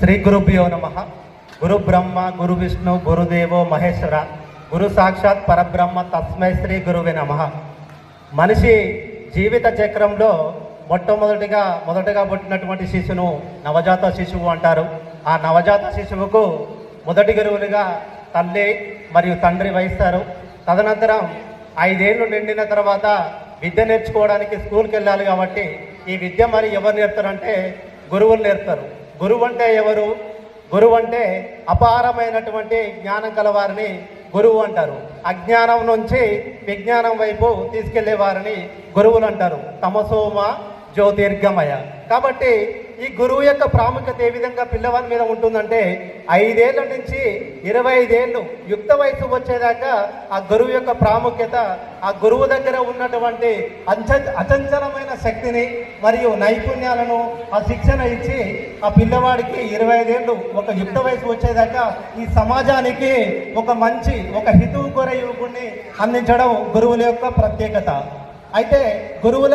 శ్రీ గురుభ్యో నమః. గురు బ్రహ్మ గురు విష్ణు గురుదేవో మహేశ్వర గురు సాక్షాత్ పరబ్రహ్మ తస్మై శ్రీ గురువే నమః. మనిషి జీవిత చక్రంలో మొదటగా పుట్టినటువంటి శిశువును నవజాత శిశువు అంటారు. ఆ నవజాత శిశువుకు మొదటి గురువులుగా తల్లి మరియు తండ్రి వహిస్తారు. తదనంతరం 5 ఏళ్ళు నిండిన తర్వాత విద్య నేర్చుకోవడానికి స్కూల్కి వెళ్ళాలి. కాబట్టి ఈ విద్య మరి ఎవరు నేర్తారంటే గురువులు నేర్తారు. గురువు అంటే ఎవరు? గురువు అంటే అపారమైనటువంటి జ్ఞానం కలవారిని గురువు అంటారు. అజ్ఞానం నుంచి విజ్ఞానం వైపు తీసుకెళ్లే వారిని గురువులు అంటారు. తమసోమ జ్యోతిర్గమయ. కాబట్టి ఈ గురువు యొక్క ప్రాముఖ్యత ఏ విధంగా పిల్లవాడి మీద ఉంటుందంటే 5 ఏళ్ల నుంచి 25 ఏళ్ళు యుక్త వయసు వచ్చేదాకా ఆ గురువు యొక్క ప్రాముఖ్యత, ఆ గురువు దగ్గర ఉన్నటువంటి అచంచలమైన శక్తిని మరియు నైపుణ్యాలను ఆ శిక్షణ ఇచ్చి ఆ పిల్లవాడికి 25 ఏళ్ళు ఒక యుక్త వయసు వచ్చేదాకా ఈ సమాజానికి ఒక హితువు కోరే యువకుడిని అందించడం గురువుల యొక్క ప్రత్యేకత. అయితే గురువుల